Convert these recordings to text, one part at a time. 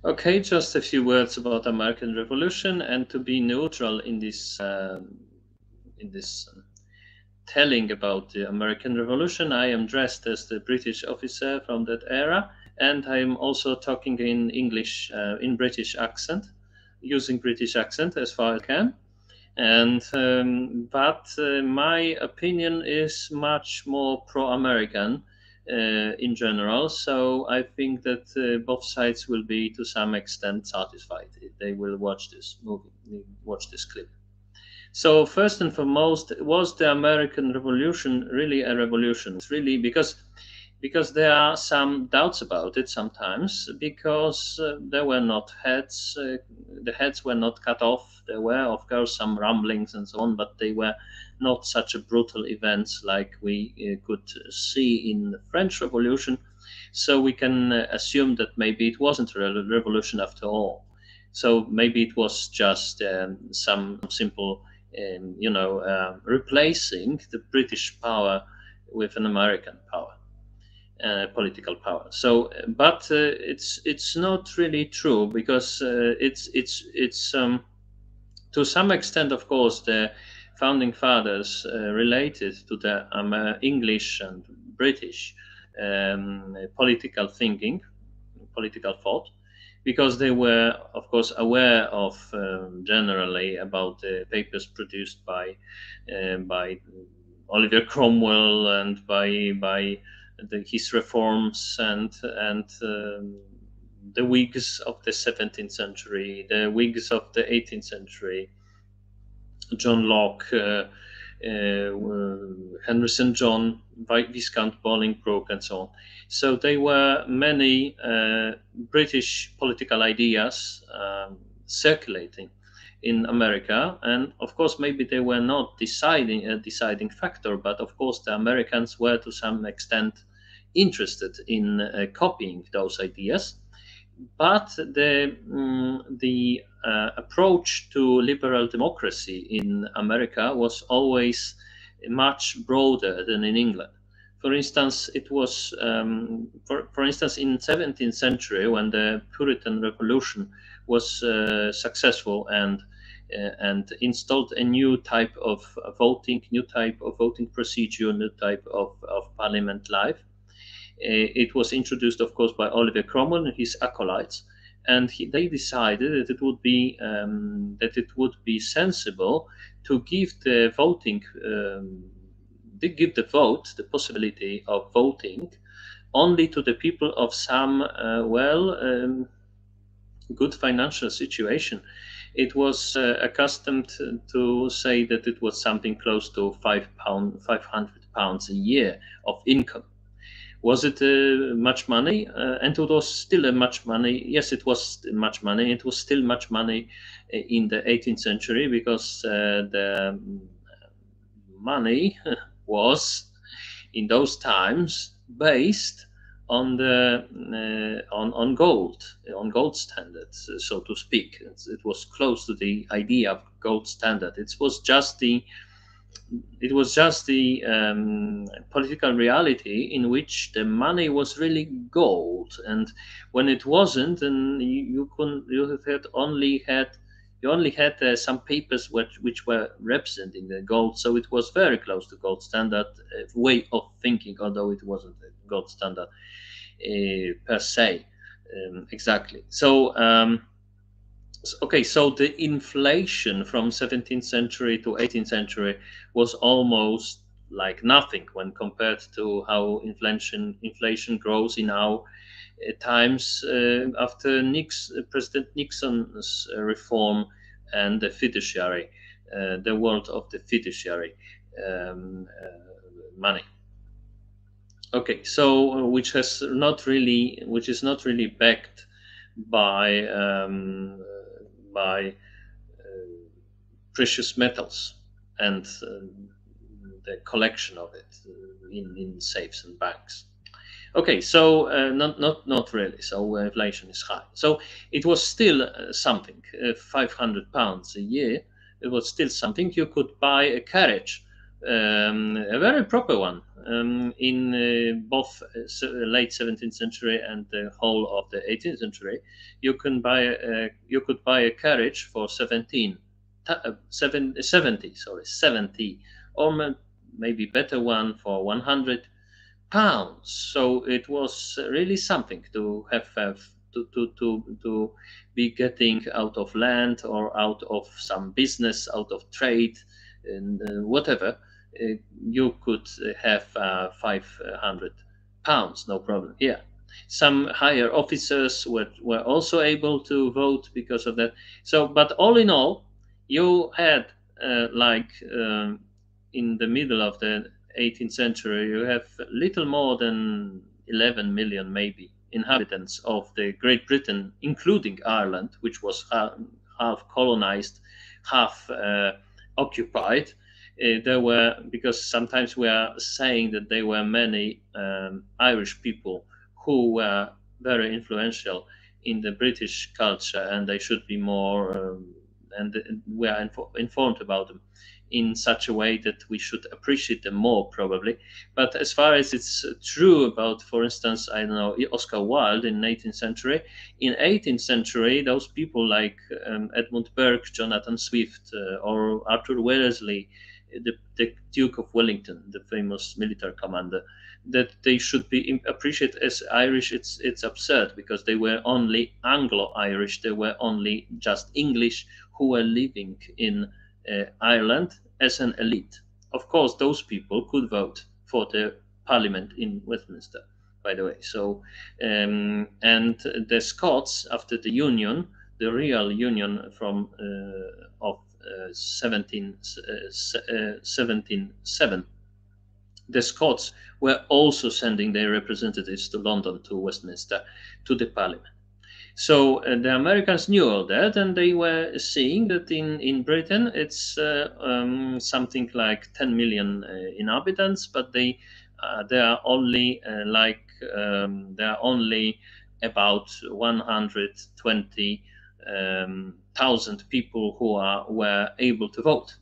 Okay, just a few words about American Revolution, and to be neutral in this telling about the American Revolution, I am dressed as the British officer from that era, and I am also talking in English, in British accent, using British accent as far as I can. And but my opinion is much more pro-American in general. So I think that both sides will be to some extent satisfied if they will watch this movie, watch this clip. So first and foremost, was the American Revolution really a revolution? It's really because there are some doubts about it sometimes, because there were not heads, the heads were not cut off. There were, of course, some rumblings and so on, but they were not such a brutal events like we could see in the French Revolution. So we can assume that maybe it wasn't a revolution after all. So maybe it was just some simple, replacing the British power with an American power, political power. So, but it's not really true, because it's to some extent, of course, the founding fathers related to the English and British political thinking, political thought, because they were, of course, aware of generally about the papers produced by Oliver Cromwell and by his reforms and the Whigs of the 17th century, the Whigs of the 18th century, John Locke, Henry St. John, Viscount Bolingbroke, and so on. So they were many British political ideas circulating in America, and of course, maybe they were not a deciding factor, but of course, the Americans were to some extent interested in copying those ideas. But the approach to liberal democracy in America was always much broader than in England. For instance, it was for instance in 17th century, when the Puritan Revolution was successful and installed a new type of voting procedure, new type of parliament life. It was introduced, of course, by Oliver Cromwell and his acolytes, and they decided that it would be sensible to give the voting, give the vote, the possibility of voting, only to the people of some good financial situation. It was accustomed to say that it was something close to £500 a year of income. Was it much money? And it was still much money. Yes, it was much money. It was still much money in the 18th century, because the money was in those times based on the on gold standards, so to speak. It was close to the idea of gold standard. It was just the political reality in which the money was really gold, and when it wasn't, then you only had some papers which were representing the gold. So it was very close to gold standard way of thinking, although it wasn't a gold standard per se, exactly. Okay, so the inflation from 17th century to 18th century was almost like nothing when compared to how inflation grows in our times after President Nixon's reform and the fiduciary, the world of the fiduciary money. Okay, so which is not really backed by precious metals and the collection of it in safes and banks. Okay, so not really. So inflation is high. So it was still something. £500 a year. It was still something. You could buy a carriage a very proper one. In both late 17th century and the whole of the 18th century, you could buy a carriage for 70, or maybe better one for 100 pounds. So it was really something to have to be getting out of land or out of some business, out of trade, and whatever. You could have 500 pounds, no problem. Yeah, some higher officers were also able to vote because of that. So, but all in all, you had like in the middle of the 18th century, you have little more than 11 million, maybe, inhabitants of the Great Britain, including Ireland, which was half colonized, half occupied. There were, because sometimes we are saying that there were many Irish people who were very influential in the British culture, and they should be more, and we are informed about them in such a way that we should appreciate them more, probably. But as far as it's true about, for instance, I don't know, Oscar Wilde in 18th century, in 18th century, those people like Edmund Burke, Jonathan Swift, or Arthur Wellesley, the Duke of Wellington, the famous military commander, that they should be appreciated as Irish. It's absurd, because they were only Anglo-Irish. They were only just English who were living in Ireland as an elite. Of course, those people could vote for the parliament in Westminster, by the way. So, and the Scots, after the Union, the real Union from of 1707, the Scots were also sending their representatives to London, to Westminster, to the parliament. So the Americans knew all that, and they were seeing that in Britain it's something like 10 million inhabitants, but they are only there are only about 120,000 people who were able to vote.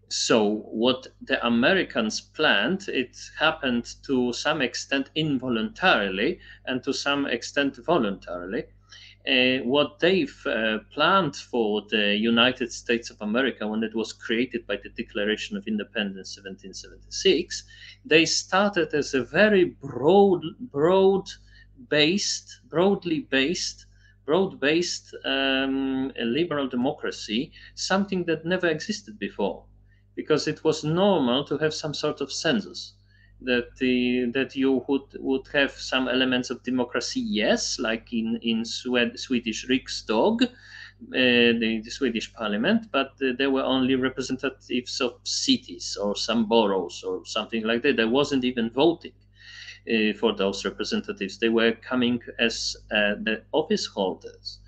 So what the Americans planned, it happened to some extent involuntarily and to some extent voluntarily. What they've planned for the United States of America when it was created by the Declaration of Independence 1776, they started as a very broad-based liberal democracy, something that never existed before, because it was normal to have some sort of census, that you would have some elements of democracy, yes, like in Swedish Riksdag, the Swedish Parliament, but there were only representatives of cities or some boroughs or something like that. There wasn't even voting for those representatives. They were coming as the office holders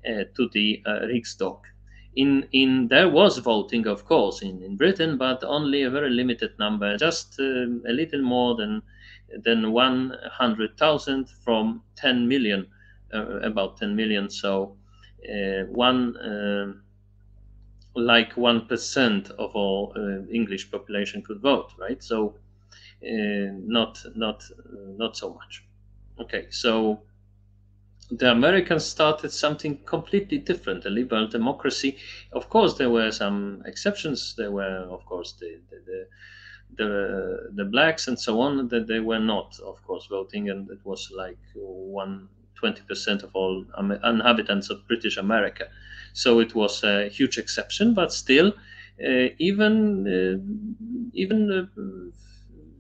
to the Riksdag. There was voting, of course, in Britain, but only a very limited number, just a little more than 100,000 from 10 million, about 10 million. So one like 1% of all English population could vote, right? So not so much. Okay, so the Americans started something completely different, a liberal democracy. Of course, there were some exceptions. There were, of course, the blacks and so on, that they were not, of course, voting, and it was like 20% of all inhabitants of British America. So it was a huge exception, but still, even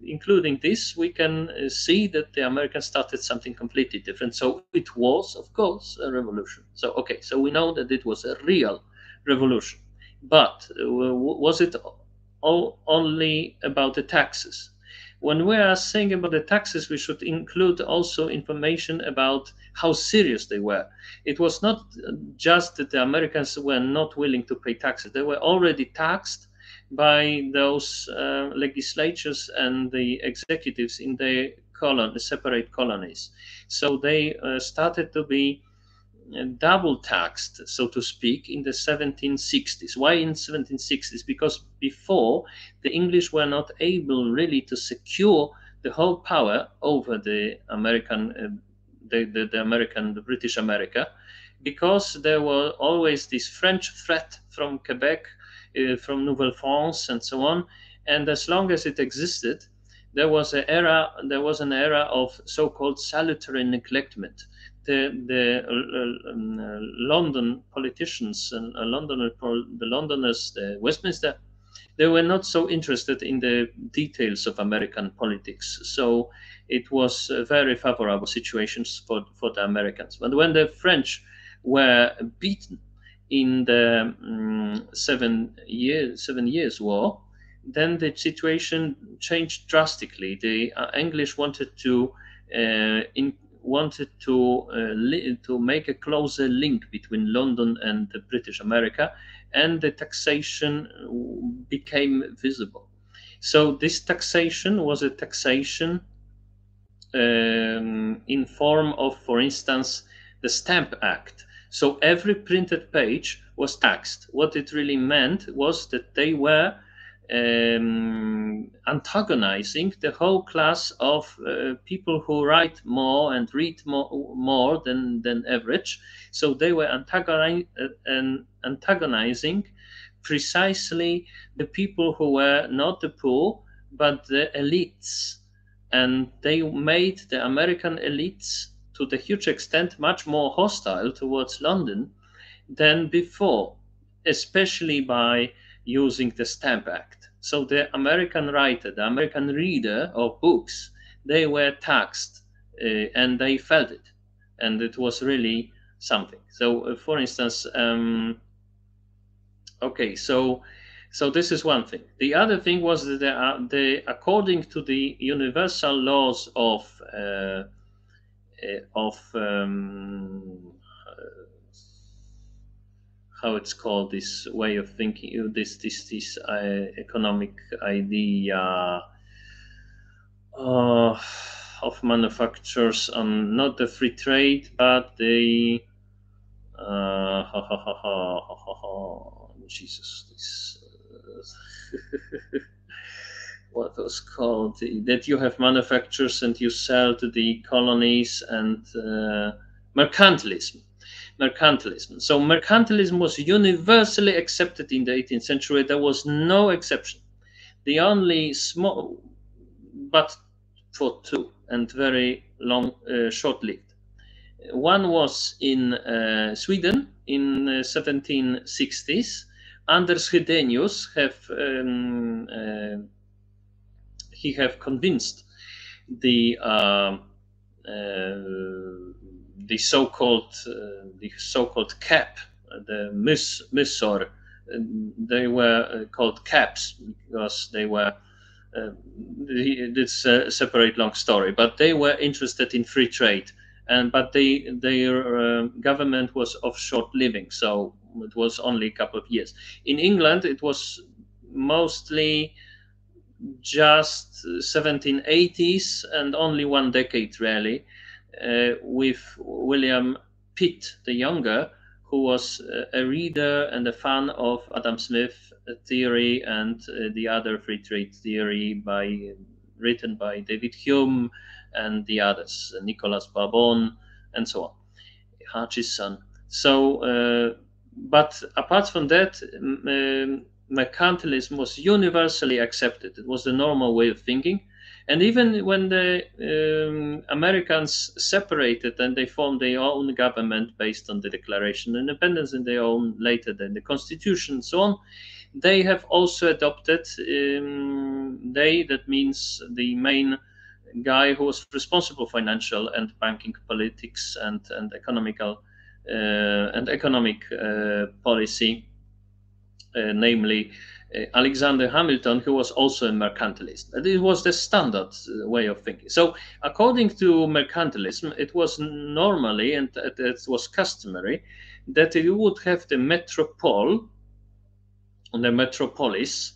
including this, we can see that the Americans started something completely different. So it was, of course, a revolution. So, okay, so we know that it was a real revolution. But was it only about the taxes? When we are saying about the taxes, we should include also information about how serious they were. It was not just that the Americans were not willing to pay taxes. They were already taxed by those legislatures and the executives in the separate colonies. So they started to be double taxed, so to speak, in the 1760s. Why in 1760s? Because before, the English were not able really to secure the whole power over the American, the American, the British America, because there were always this French threat from Quebec, from Nouvelle France, and so on. And as long as it existed, there was an era of so-called salutary neglectment. The London politicians and the Londoners, the Westminster, they were not so interested in the details of American politics. So it was a very favorable situations for the Americans. But when the French were beaten in the 7 years war, then the situation changed drastically. The English wanted to to make a closer link between London and the British America, and the taxation became visible. So this taxation was a taxation in form of, for instance, the Stamp Act. So every printed page was taxed. What it really meant was that they were antagonizing the whole class of people who write more and read more than average. So they were antagonizing precisely the people who were not the poor, but the elites. And they made the American elites, to the huge extent, much more hostile towards London than before, especially by using the Stamp Act. So the American writer, the American reader of books, they were taxed, and they felt it. And it was really something. So, for instance, okay, so this is one thing. The other thing was that according to the universal laws of how it's called, this way of thinking, this economic idea of manufacturers on not the free trade, but the Jesus, this what was called, that you have manufacturers and you sell to the colonies, and mercantilism. Mercantilism. So mercantilism was universally accepted in the 18th century. There was no exception. The only small, but for two, and very long, short-lived. One was in Sweden in 1760s. Anders Hedenius he have convinced the so-called cap, the Myssor. They were called caps because they were. It's a separate long story, but they were interested in free trade, but their government was of short living, so it was only a couple of years. In England, it was mostly just 1780s and only one decade really, with William Pitt the Younger, who was a reader and a fan of Adam Smith theory and the other free trade theory written by David Hume and the others, Nicholas Babon and so on, Hutchison. So, but apart from that, mercantilism was universally accepted. It was the normal way of thinking. And even when the Americans separated and they formed their own government based on the Declaration of Independence and their own later than the Constitution and so on, they have also adopted, that means the main guy who was responsible for financial and banking politics and economical and economic policy, namely Alexander Hamilton, who was also a mercantilist. It was the standard way of thinking. So according to mercantilism, it was normally, and it was customary, that you would have the metropole, the metropolis,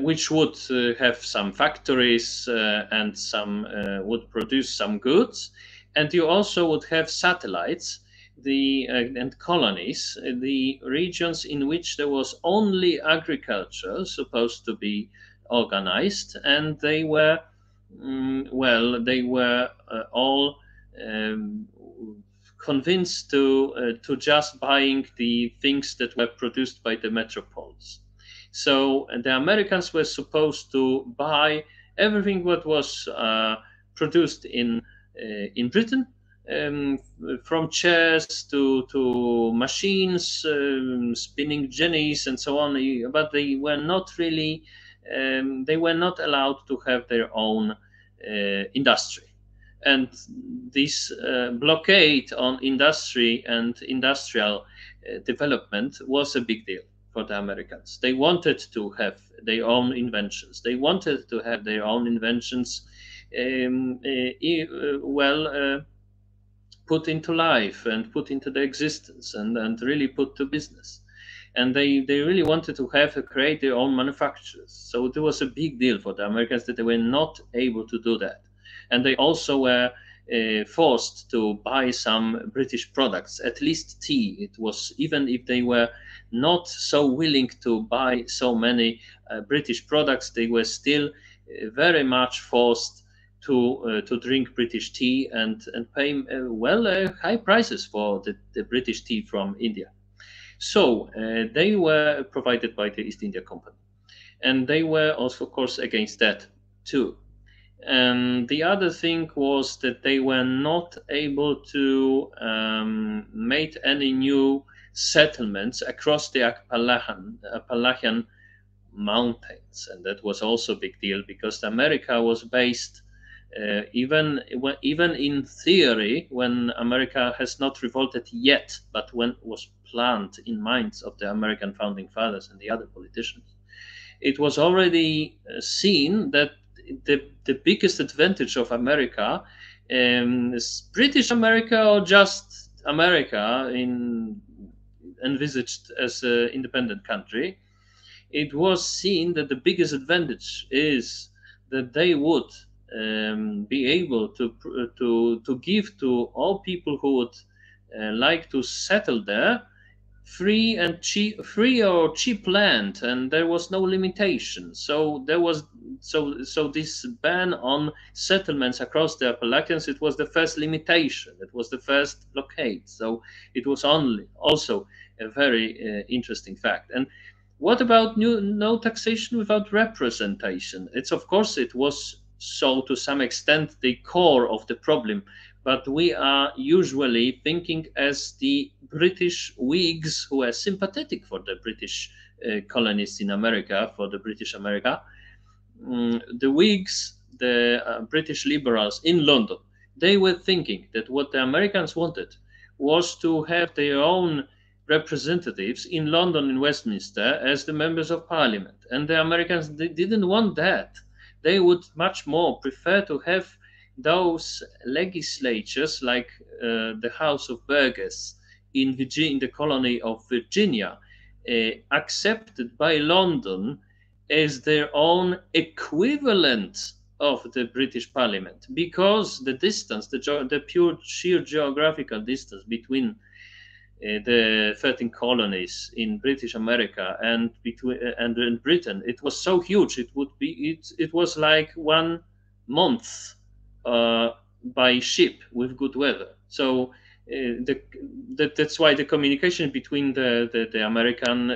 which would have some factories and some would produce some goods, and you also would have satellites and colonies, the regions in which there was only agriculture supposed to be organized, and they were they were all um, convinced to just buying the things that were produced by the metropoles. So the Americans were supposed to buy everything what was produced in Britain, um, from chairs to machines, spinning jennies, and so on. But they were not really they were not allowed to have their own industry. And this blockade on industry and industrial development was a big deal for the Americans. They wanted to have their own inventions. They wanted to have their own inventions put into life and put into the existence, and really put to business. And they really wanted to have create their own manufacturers. So it was a big deal for the Americans that they were not able to do that. And they also were forced to buy some British products, at least tea. It was, even if they were not so willing to buy so many British products, they were still very much forced to drink British tea and pay high prices for the British tea from India. So they were provided by the East India Company, and they were also, of course, against that too. And the other thing was that they were not able to make any new settlements across the Appalachian mountains, and that was also a big deal because America was based. Even in theory, when America has not revolted yet, but when it was planned in minds of the American founding fathers and the other politicians, it was already seen that the biggest advantage of America is British America, or just America envisaged as an independent country. It was seen that the biggest advantage is that they would be able to give to all people who would like to settle there free or cheap land, and there was no limitation. So there was so this ban on settlements across the Appalachians, it was the first limitation, it was the first blockade. So it was only also a very interesting fact. And what about no taxation without representation? It's, of course, it was so to some extent the core of the problem, but we are usually thinking as the British Whigs, who are sympathetic for the British colonists in America, for the British America. The Whigs, the British liberals in London, they were thinking that what the Americans wanted was to have their own representatives in London, in Westminster, as the members of parliament. And the Americans, they didn't want that. They would much more prefer to have those legislatures, like the House of Burgesses in the colony of Virginia, accepted by London as their own equivalent of the British Parliament, because the distance, the pure sheer geographical distance between the 13 colonies in British America and between and in Britain, it was so huge. It was like 1 month by ship with good weather. So that's why the communication between the American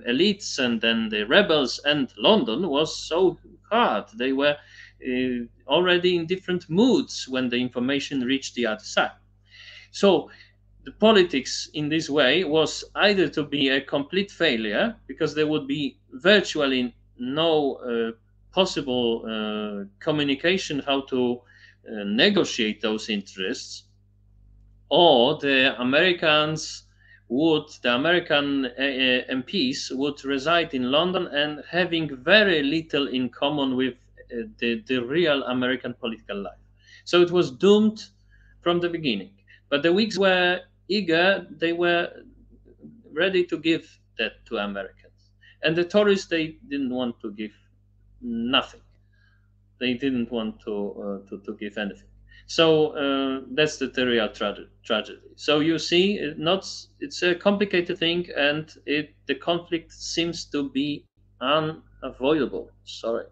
elites and then the rebels and London was so hard. They were already in different moods when the information reached the other side. So the politics in this way was either to be a complete failure, because there would be virtually no possible communication how to negotiate those interests, or the American MPs would reside in London and having very little in common with the real American political life. So it was doomed from the beginning. But the Whigs were eager, they were ready to give that to Americans. And the Tories, they didn't want to give nothing. They didn't want to give anything. So that's the real tragedy. So you see, it's a complicated thing, and the conflict seems to be unavoidable. Sorry.